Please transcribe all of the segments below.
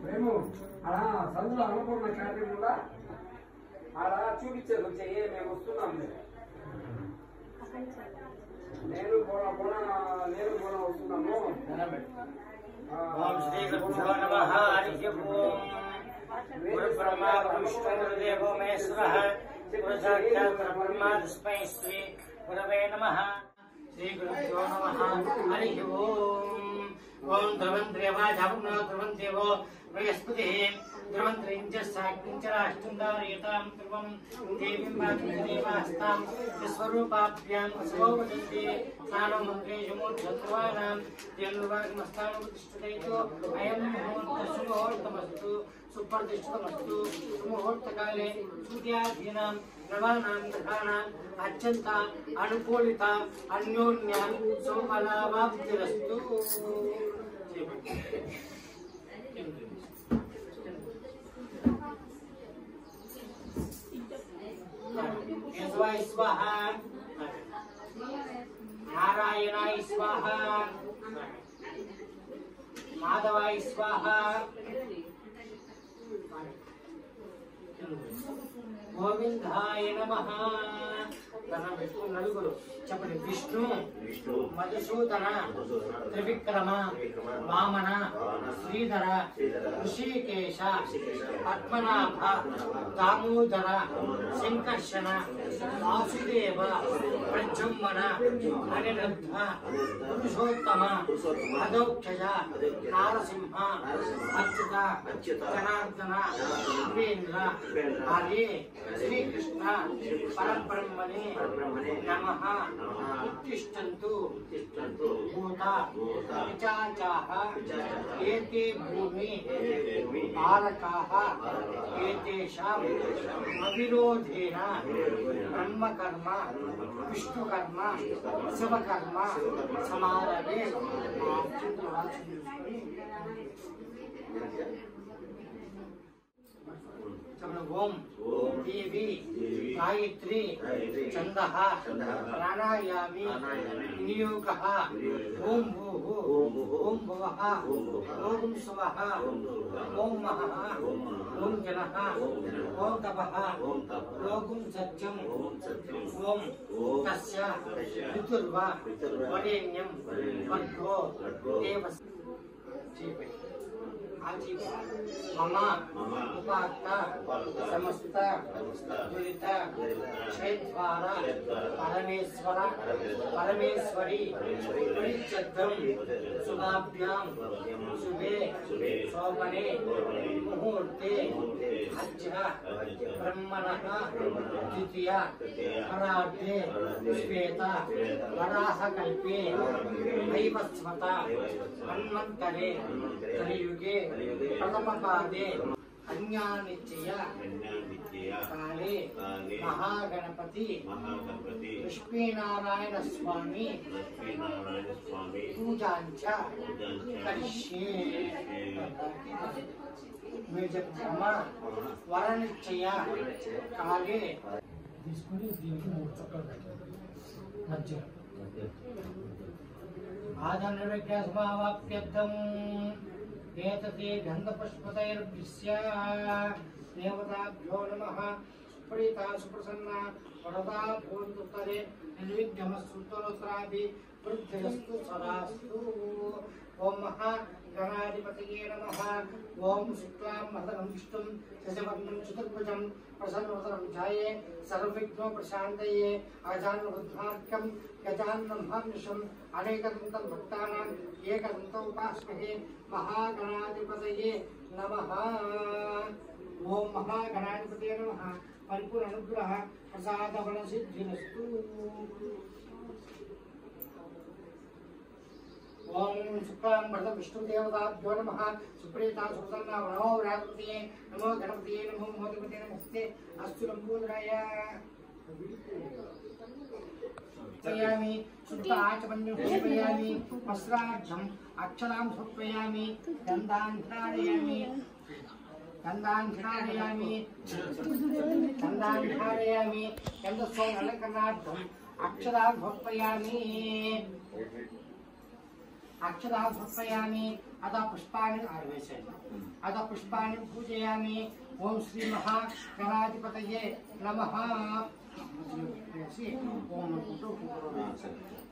మేము అలా సందులో అన్నపూర్ణ క్యాటరింగ్ కూడా అలా చూపించారు వచ్చాయి మేము వస్తున్నాం నేను వస్తున్నాము ఓం శ్రీ గురుభ్యో నమః హరి ఓం గురు బ్రహ్మ విష్ణుదేవో మహేశ్వరః గురు సాక్షాత్ పరబ్రహ్మ తస్మై శ్రీ గురవే నమః శ్రీ గురుభ్యో నమః హరి ఓం ఓం ధ్రువంద్రేవాజామునో ధ్రువందేవో బృహస్పతి ధ్రువంద్రింజస్సాగ్నించరాష్ట్రందారయతాం ధ్రువం దేవీం వాచుదేవాస్తాం స్వరూపాభ్యాం వసవో వదంతి స్నానం మంత్రేషు మూర్ధ్వధ్రువానాం తేనుర్వాగమస్థానముతిష్ఠితైతో అయం ముహూర్త సుముహూర్తమస్తు సుప్రతిష్ఠితమస్తు సుముహూర్తకాలే సూర్యాధీనాం నవానాం గ్రహాణాం అత్యంత అనుకూలిత అన్యోన్య శుభఫలావాప్తిరస్తు. కేశవాయ స్వాహ, నారాయణాయ స్వాహ, మాధవాయ స్వాహ, గోవిందాయ నమః. నలుగురు చెప్పండి. విష్ణు, మధుసూదన, త్రివిక్రమ, వామన, శ్రీధర, ఋషికేశ, పద్మనాభ, దామోదర, శంకర్షణ, వాసుదేవ, ప్రజుమ్మన, అనిరుద్ధ, పురుషోత్తమ, అదౌక్షజ, నారసింహ, అచ్యుత, జనార్దన, ఉపేంద్ర, హరి, శ్రీకృష్ణ పరబ్రహ్మణే నమః. ఉత్తిష్టంతు భూత పిశాచాః ఏతే భూమి బాలకాః ఏతేషాం అవిరోధేన బ్రహ్మకర్మ విష్ణుకర్మ శివకర్మ సమారభే. ఓం దేవి గాయత్రి ఛందః ప్రాణాయామి వినియోగః. ఓం భూః ఓం భువః ఓం స్వః ఓం మహః ఓం జనః ఓం తపః ఓం సత్యం ఓం తస్య పితుర్వా వరేణ్యం భర్గో దేవస్య. మమ ఉపాత్త సమస్త దురిత క్షేత్వార పరమేశ్వర పరమేశ్వరి పరిచద్దం శుభాభ్యాం శుభే శోభనే ముహూర్తే అద్య బ్రహ్మణః ద్వితీయ పరార్ధే శ్వేత వరాహకల్పే వైవస్వత మన్వంతరే కలియుగే ప్రథమ పాదే అన్యానిత్య కాలే మహాగణపతి లక్ష్మీనారాయణ స్వామి పూజాంచ కరిష్యే. మీరు చెప్పమ్మా. వరనిశ్చయ కాలే తీసుకుని దీనికి 3 చుక్కలు పెట్టాలి మధ్య. ఆదనవిజ్ఞాసమావాప్యర్థం ఏతతే గంధపుష్పతైర్భిస్య దేవతాభ్యో నమః. సుప్రీతా సుప్రసన్న వరదా భూంతుత్తరే నిర్విఘ్నమస్తోత్రాభి వృద్ధిరస్తు సదాస్తు. ఓం మహాగణాధిపతయే నమః. ఓం శుక్లాం వరదరం విష్ణుం శశివర్ణం చతుర్భుజం ప్రసన్నవదనం ధ్యాయే సర్వవిఘ్నో ప్రశాంతయే. అజానవృద్ధార్కం గజాన్నం మహానిశం అనేకదంతం భక్తానాం ఏకదంతం ఉపాస్మహే. మహాగణాధిపతయే నమః. ఓం మహాగణాధిపతయే నమః. పరిపూర్ణ అనుగ్రహ ప్రసాద బల సిద్ధిరస్తు. ఓం శుక్లాం వరదం విష్ణుదేవతాభ్యో నమః. సుప్రీతా సుప్రసన్న నమో వ్రాతపతయే నమో గణపతయే నమో మోదపతయే నమస్తే అస్తు లంబోదరాయ. శుద్ధ ఆచమన్యం సమర్పయామి. వస్త్రాఢ్యం అక్షరాం సమర్పయామి. గంధాన్ ధారయామి. गंधान् धारयामि गन्धस्वं अलङ्करणार्थम् अक्षरान् समर्पयामि अथ पुष्पाणि पूजयामि ओम श्री महागणाधिपतये नमः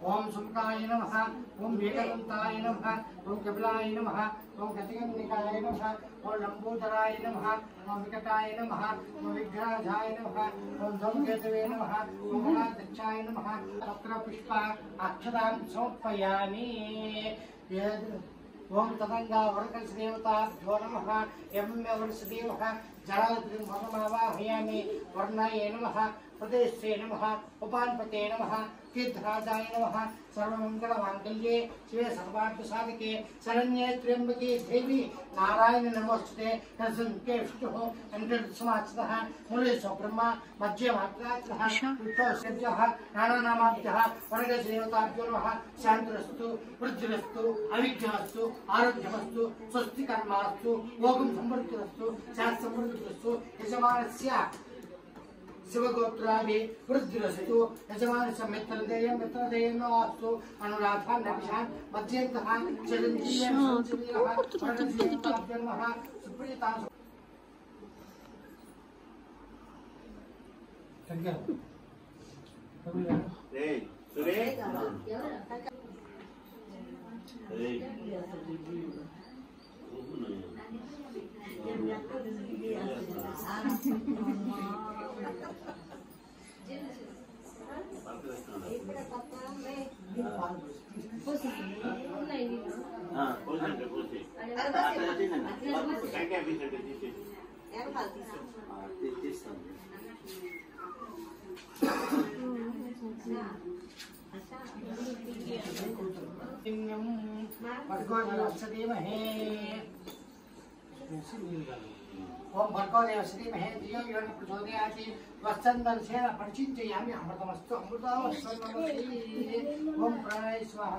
ओम सुमुखाय नमः ओम वेदवन्ताय नमः ओम कपिलाय नमः ओम गतिगन्निकाय नमः ओम लंबोदराय नमः ओम विकटाय नमः ओम विघ्नराजाय नमः ओम धूमकेतवे नमः ओम गणाध्यक्षाय नमः तत्र पुष्प अक्षरान् समर्पयामि ओम तदंगा वरकदेवताभ्यो नमः यम्य वर्षदेवः जलाद्रिं वरमावाहयामि वर्णाय नमः प्रदेशे नमः उपान्पते नमः तीर्थराजाय नमः सर्वमंगलमांगल्ये शिवे सर्वार्थसाधके शरण्ये त्र्यंबके देवी नारायण नमोस्तुते नरसिंहे विष्णुः वेङ्कटसमाश्रितः मूलेषु ब्रह्मा मध्ये मात्रात्मः विष्णुः नानानामाभ्यः वरदेवताभ्यो नमः शान्तिरस्तु वृद्धिरस्तु अविघ्नमस्तु आरोग्यमस्तु स्वस्तिकर्मास्तु भोगं समृद्धिरस्तु शास्त्रसमृद्धिरस्तु यजमानस्य शिवगोत्राभि वृद्धिरस्तु यजमानस्य मित्रदेयं मित्रदेयेनास्तु अनुराधान् नभिषान् मध्यन्तः चिरञ्जीवः वरदेवताभ्यः सुप्रीतां ओम भर्गो देवस्य धीमहि धियो यो न प्रचोदयात् वत्सन्दर्शेन परिचिन्तयामि अमृतमस्तु अमृतमस्तु ओम प्राणाय स्वाहा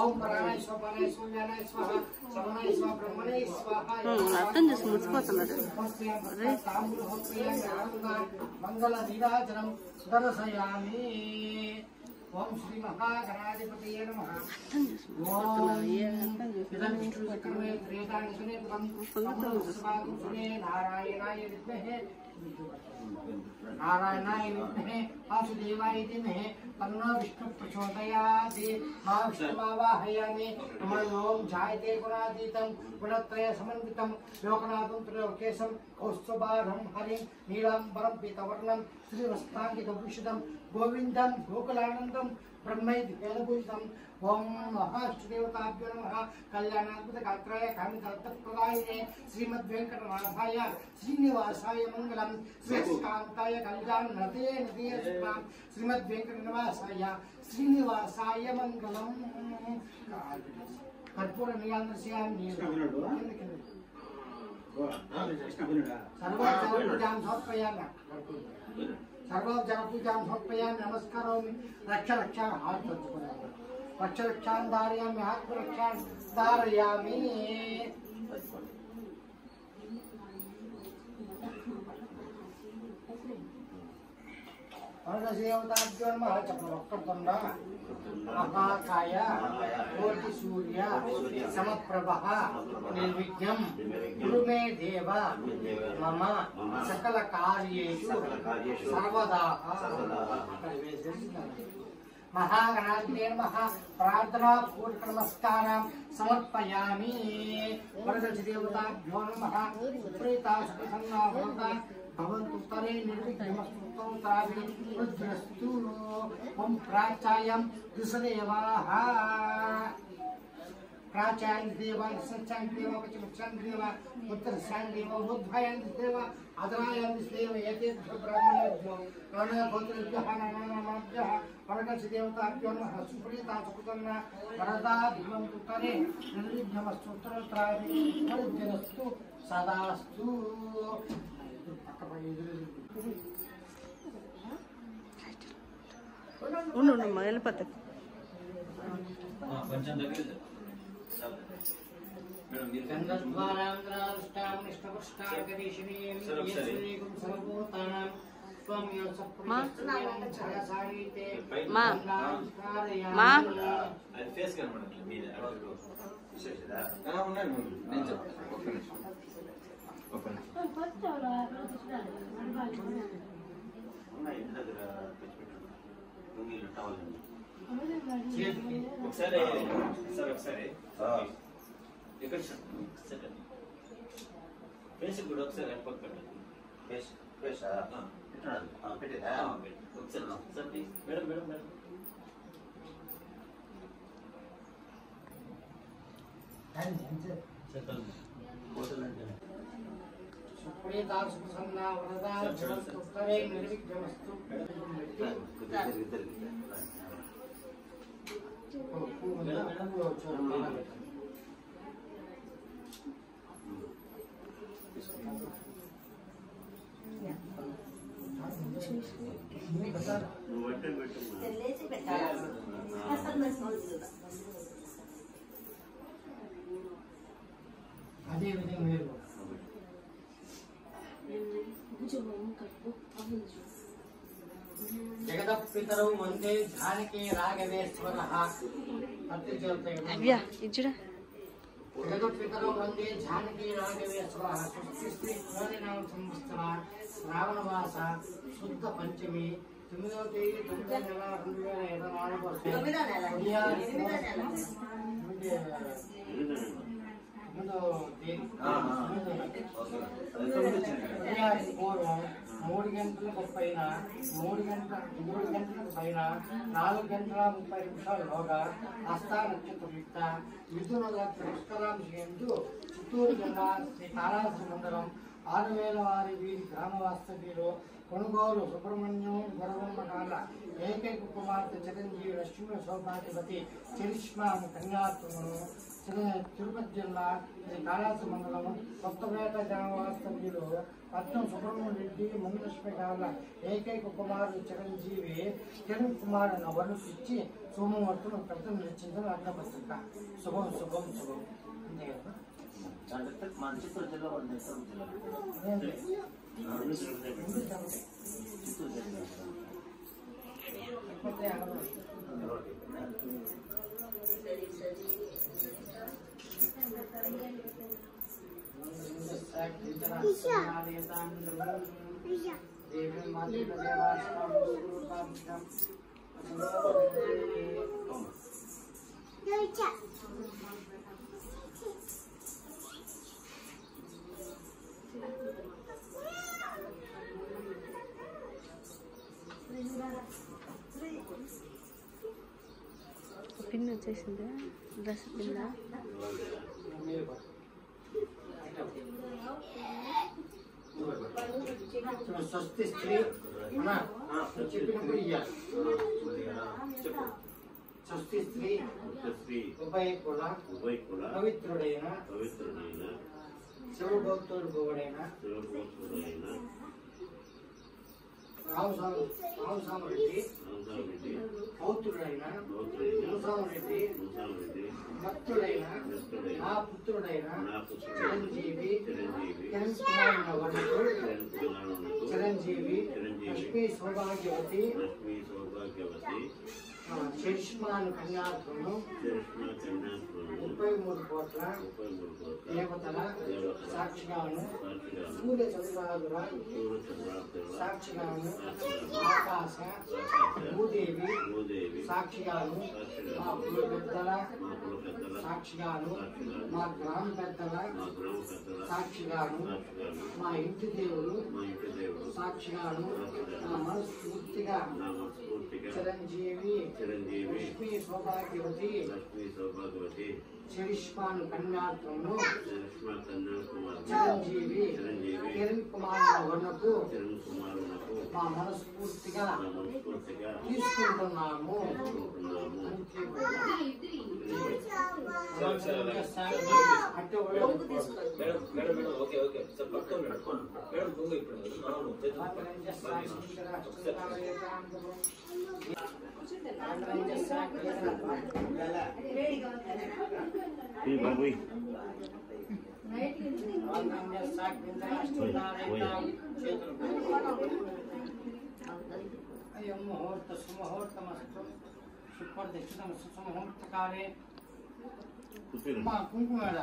ओम प्राणाय स्वाहा व्यानाय स्वाहा समनाय स्वाहा ब्रह्मणे स्वाहा అర్థం చేసి ముచ్చిపోతున్నారు मंगल नीराजनं सुदर्शयामि ओम श्री महागणाधिपतये नमः ओम इदं विष्णुचक्रमे त्रेतानिशने सुने नारायणाय विद्महे वासुदेवाय धीमहि तन्नो विष्णु प्रचोदयात् मा विष्णुमावाहयामि नमो ओम जायते गुणातीतं गुणत्रय समन्वितं लोकनाथं त्रयोकेशं कौस्तुभाढं हरिं नीलाम्बरं पीतवर्णं श्रीवस्त्राङ्कितभूषितं गोविन्दं गोकुलानन्दं ब्रह्मैति वेदभूषितं ओम महाष्टदेवताभ्यो नमः कल्याणात्मकगात्राय कामितरत्नप्रदायिने श्रीमद्वेङ्कटनाथाय श्रीनिवासाय मङ्गलं श्रीकान्ताय कल्याणनते नदीयस्तां श्रीमद्वेङ्कटनिवासाय श्रीनिवासाय मङ्गलं कर्पूर नियान्द्रस्यामि सर्वजनपूजां समर्पयामि सर्वजनपूजां समर्पयामि नमस्करोमि रक्षां धारयामि आत्मरक्षां धारयामि वरदेवताभ्यो नमः चक्रवक्त्रतुण्ड महाकाय कोटिसूर्य समप्रभः निर्विघ्नं कुरु मे देव मम सकलकार्येषु सर्वदा महागणाधिपतये नमः प्रार्थना पूर्वक नमस्कारां समर्पयामि वरदेवताभ्यो नमः सुप्रीता सुप्रसन्ना भवन्तु उत्तरे निर्विघ्नमस्तु ओम प्राचायं दुसदेवाः प्राचायं देवा सच्चां देवा पचमचां देवा उत्तरसां देवा बुद्धायं देवा अदरायं देवा यते ब्राह्मणेभ्यो नानागोत्रेभ्यः नानानामाभ्यः वरदेवताभ्यो नमः सुप्रीता सुप्रसन्ना वरदा भवन्तु उत्तरे निर्विघ्नमस्तु उत्तरोत्तराभिवृद्धिरस्तु सदास्तु ఉండు వెళ్ళిపోతా అదే విధంగా మీరు జగదపితరౌ వందే జానకి రాఘవేశ్వర జగదపితరౌ వందే జానకి రాఘవేశ్వర స్వస్తి నామ సంవత్సర శ్రావణమాస శుద్ధ పంచమి 9వ తేదీ 9వ నెల 2024 పూర్వం 3 గంటలకు పైన 3 గంటలకు పైన 4 గంటల 30 నిమిషాల్లోగా హస్తా నక్షత్ర యుక్త మిథున లగ్న పుష్కరాంశందు చిత్తూరు జిల్లా శ్రీ కాళహస్తి మండలం 6000 వారి వీధి గ్రామ వాస్తవ్యులు కొనుగోలు సుబ్రహ్మణ్యం గొరవమ్మకాల ఏకైక కుమార్తె చిరంజీవి లక్ష్మీ సౌభాగ్యవతి చరిష్మా కన్యాత్మను తిరుపతి జిల్లా శ్రీ కాళహస్తి మండలం కొత్తపేట గ్రామ వాస్తవ్యులు పట్నం సుబ్రహ్మణ్యం రెడ్డి మునిలక్ష్మి గారుల ఏకైక కుమారుడు చిరంజీవి కిరణ్ కుమార్ వర్ణించి సోమవారం ప్రకటన నిలిచిందని అడ్డపత్రిక శుభం శుభం శుభం అంతే కదా మన చిత్తూరు జిల్లా పిన్ వచ్చేసిందా డ్రెస్ పిన్న స్వస్తి స్త్రీ చెప్పినప్పుడు స్వస్తి స్త్రీ ఉభయకుల పవిత్రుడైన శివభక్తుడు గోవుడైన రామస్వామిరెడ్డి పౌత్రుడైన ముసామిరెడ్డి భక్తుడైన నా పుత్రుడైన చిరంజీవి కిరణ్ కుమార్ వర్ణకు చిరంజీవి లక్ష్మీ సౌభాగ్యవతి చరిష్మాను కన్యాత్మను 33 కోట్ల దేవతల సాక్షిగాను సూర్య చంద్రాదుల సాక్షిగాను ఆకాశ భూదేవి సాక్షిగాను మా కుల పెద్దల సాక్షిగాను మా గ్రామ పెద్దల సాక్షిగాను మా ఇంటి దేవుడు సాక్షిగాను నా మనస్ఫూర్తిగా చిరంజీవి లక్ష్మీ సౌభాగ్యవతి చరిష్మాను కన్యాత్మను చిరంజీవి కిరణ్ కుమార్ వర్ణకు మా మనస్ఫూర్తిగా తీసుకుంటున్నాము బాబు అయం ముహూర్త సుముహూర్తమస్తు సుప్రతిష్ఠితమస్తు సుముహూర్తకాలే మా కుంకుమేడ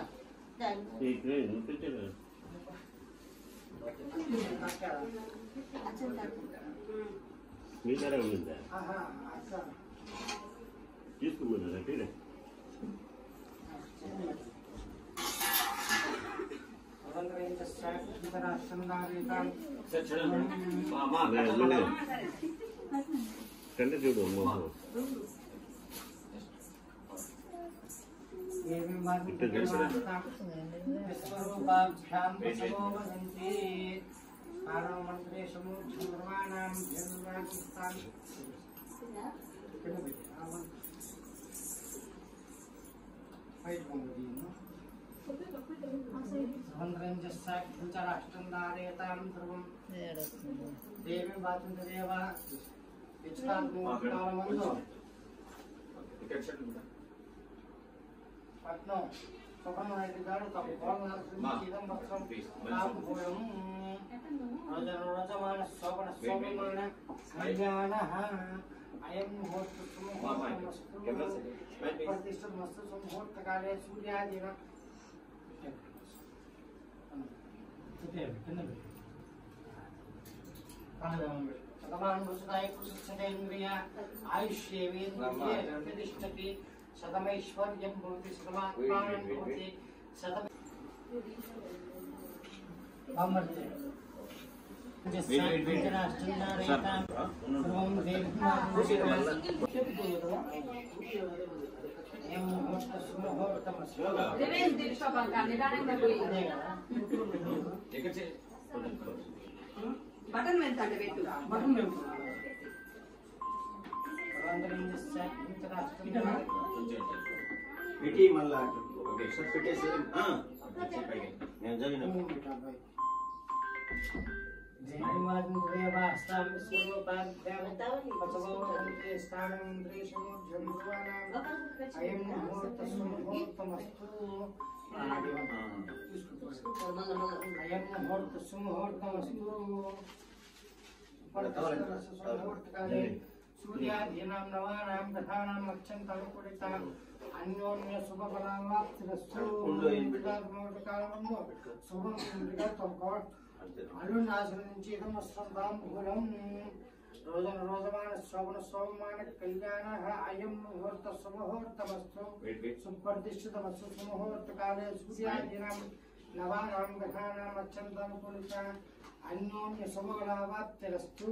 మీ దగ్గర ఉందా అట్లా తీసుకున్నారా తీరే కంటే చూడు మోహన్ దేవి బాధ్యత పట్నం సుఖమైనగాడు తమ రజమాన శోభన శోభమాన కళ్యాణ అయం ముహూర్త ప్రతిష్ఠ మస్తు సుముహూర్తకాలే సూర్యాదిన శతమానుషేంద్రియ ఆయుష్యేంద్రియ ప్రతిష్టతి శతమైశ్వర్యం భవతి శతమాత్మానం భవతి శతం బటన్ వెళ్తాడు పెట్టు బటన్ పెట్టి మళ్ళా ఒక ఎక్స్ట్రా పెట్టేసి నేను జరిగిన సూర్యాధీనాం నవానాం గ్రహాణాం అత్యంతనుకూలిత అన్యోన్య శుభఫలావాప్తిరస్తు కాలంలో శుభం అల్లుని ఆశ్రయించి ఇదమస్తం తాంబూలం రోజమాన శోభన శోభమాన కళ్యాణ అయం ముహూర్త సుముహూర్తమస్తు సుప్రతిష్ఠితమస్తు సుముహూర్తకాలే సూర్యాధీనాం నవానాం గ్రహాణాం అత్యంతనుకూలిత అన్యోన్య శుభఫలావాప్తిరస్తు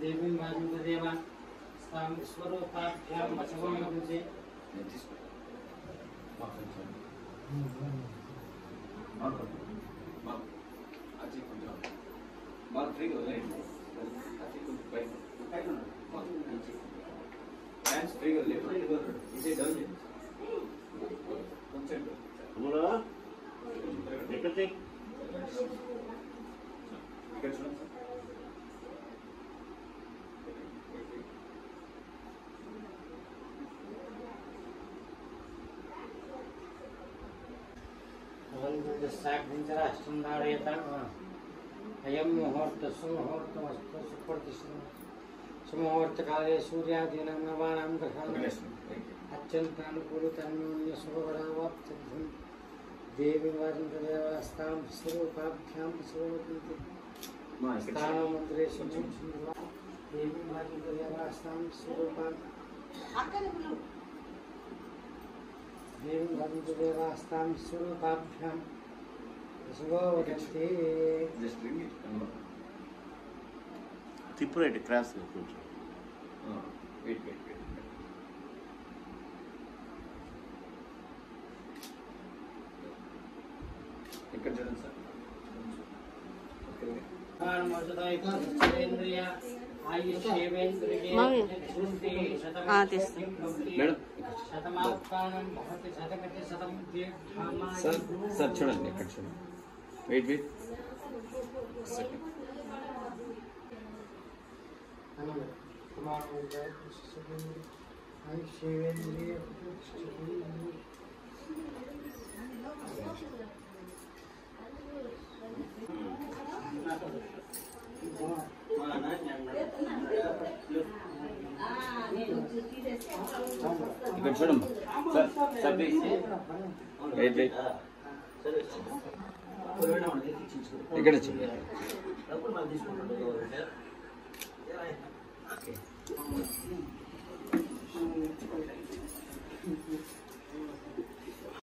దేవీ దేవ స్వరూపాభ్యాం వశవంశే అయం ముహూర్త సుముహూర్తమస్తు సుముహూర్తకాలే సూర్యాధీనాం నవానాం గ్రహాణాం అత్యంతానుకూలితాన్యోన్య శుభఫలావాప్త్యర్థం దేవి దేవాస్తాం స్వరూపాభ్యాం శుభవతి స్థానమంత్రేషు దేవి దేవాస్తాం స్వరూపాన్ దేవి దేవాస్తాం స్వరూపాభ్యాం శుభవతి తిప్పు రైట్ క్రాస్ కొంచెం. Wait wait wait. ఇక్కడ చూడండి సార్. మేడం సార్ సార్ చూడండి ఇక్కడ చూడండి. Wait wait second. ఇక్కడ చూడమ్మా sir sir please wait wait. ఇక్కడ చూడండి. ఓకే